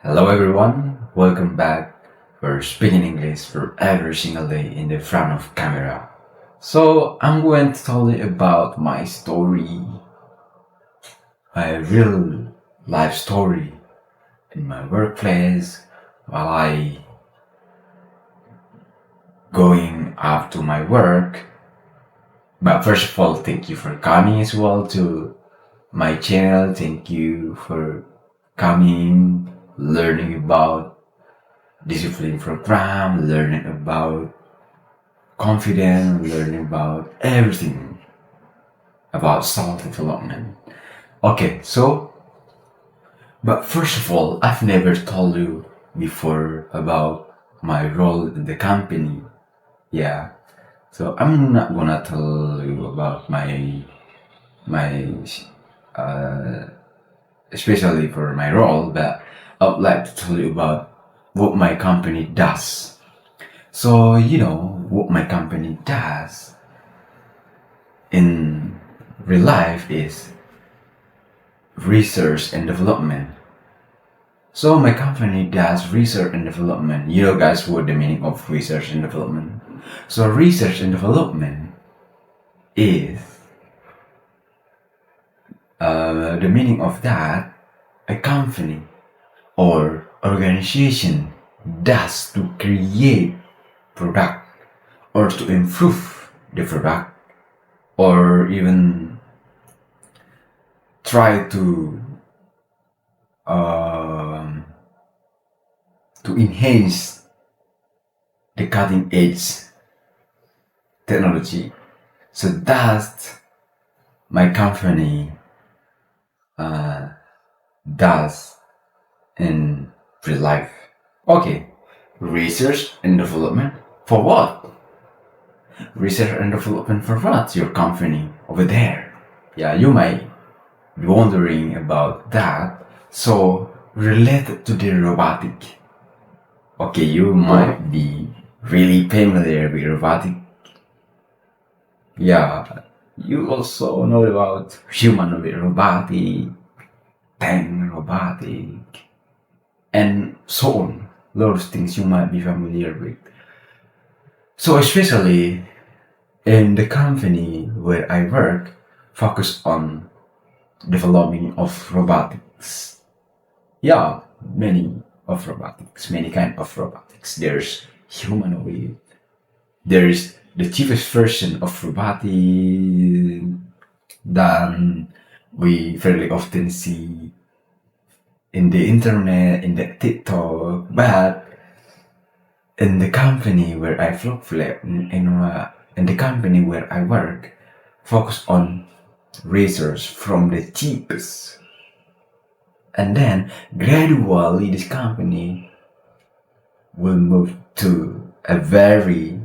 Hello everyone, welcome back for speaking English for every single day in the front of camera. So I'm going to tell you about my story, my real life story in my workplace while I going up to my work. But first of all, thank you for coming as well to my channel. Thank you for coming, learning about discipline program, learning about confidence, learning about everything about self development. Okay, but first of all, I've never told you before about my role in the company. Yeah, so I'm not gonna tell you about my especially for my role, but I would like to tell you about what my company does. So, what my company does in real life is research and development. So, my company does research and development. You know, guys, what the meaning of research and development? So, research and development is the meaning of that a company or organization does to create product or to improve the product or even try um, to enhance the cutting edge technology. So that's my company does in real life. Okay, research and development for what? Research and development for what? Your company over there. Yeah, you might be wondering about that. So, related to the robotic. Okay, you might be really familiar with robotic. Yeah, you also know about humanoid robotic, tank robotic, and so on. Those things you might be familiar with. So, especially in the company where I work, focus on developing of robotics. Yeah, many kind of robotics. There's humanoid. There's the cheapest version of robotic that we fairly often see in the internet, in the TikTok, but in the company where I in the company where I work, focus on research from the cheapest. And then gradually this company will move to a very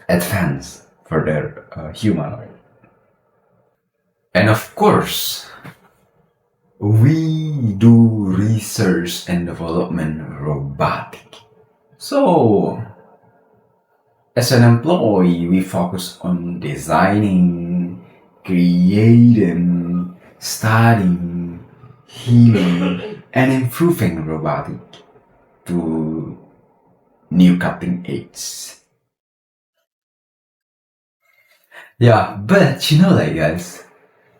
advanced for their humanoid. And of course, we do research and development robotic. So, as an employee, we focus on designing, creating, studying, healing, and improving robotic to new cutting edge. Yeah, but guys,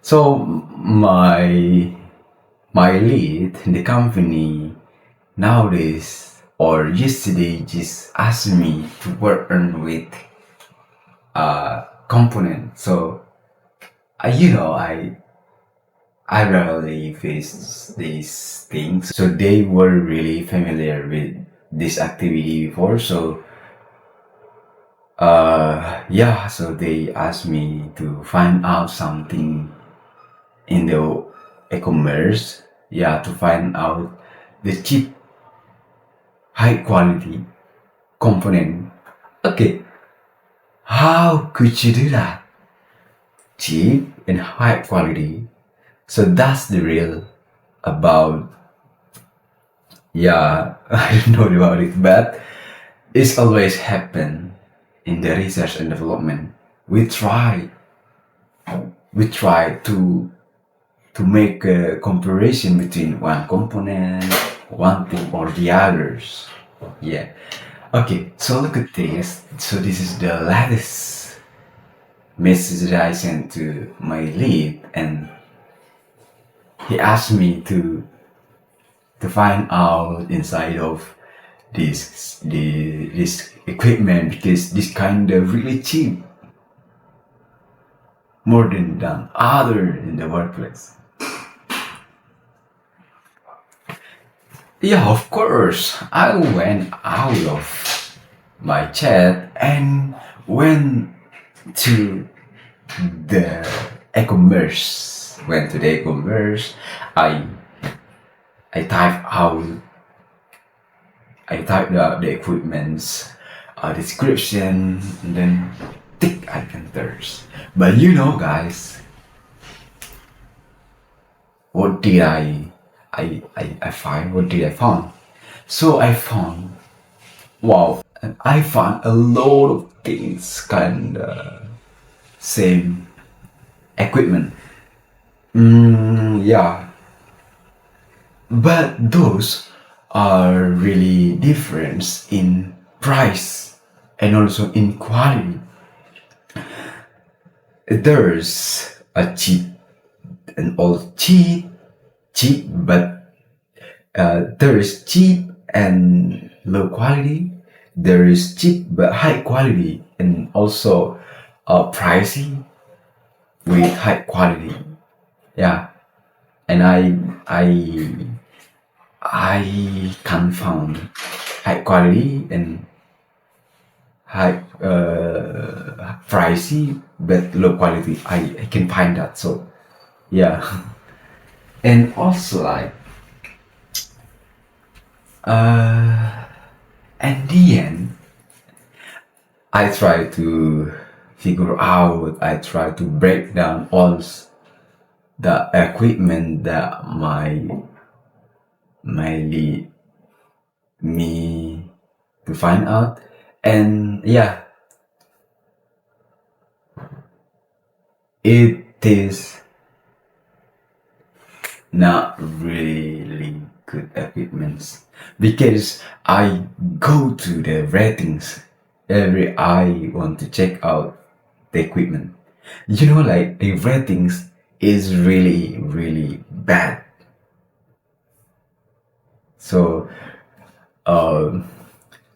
so my lead in the company nowadays or yesterday just asked me to work on with a component. So I rarely face these things. So they were really familiar with this activity before. So so they asked me to find out something in the e-commerce. Yeah, to find out the cheap, high quality component. Okay, how could you do that? Cheap and high quality. So that's the real about. Yeah, I don't know about it, but it's always happen in the research and development. We try to to make a comparison between one component, one thing or the others. Yeah. Okay, so look at this. So this is the latest message that I sent to my lead, and he asked me to find out inside of this equipment because this kind of really cheap, more than other in the workplace. Yeah, of course. I went out of my chat and went to the e-commerce. Went to the e-commerce. I I typed out I typed out the equipment's description and then tick I enters. But you know, guys, what did I find? What did I find? So I found, wow, and I found a lot of things kind of same equipment. Yeah, but those are really different in price and also in quality. There's a cheap and all cheap, but there is cheap and low quality. There is cheap but high quality, and also pricey with high quality. Yeah, and I can found high quality and high pricey but low quality. I can find that. So yeah, and also like at the end, I try to figure out. I try to break down all the equipment that my lead me to find out, and yeah, it is not really good equipments because I go to the ratings every I want to check out the equipment. You know, like the ratings is really bad. So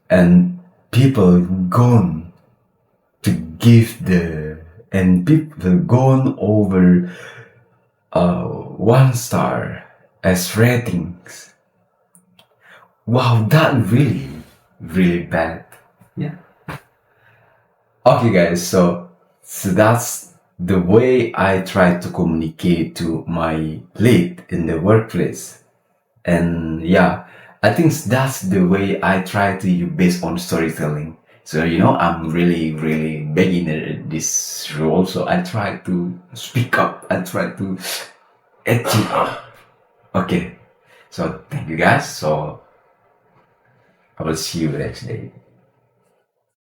and people gone to give the and people gone over 1 star as ratings. Wow, that really bad. Yeah. Okay, guys. So that's the way I try to communicate to my lead in the workplace. And yeah, I think that's the way I try to use based on storytelling. So you know, I'm really beginner in this role, so I try to speak up. I try to edging up. Okay, so thank you guys. So I will see you next day.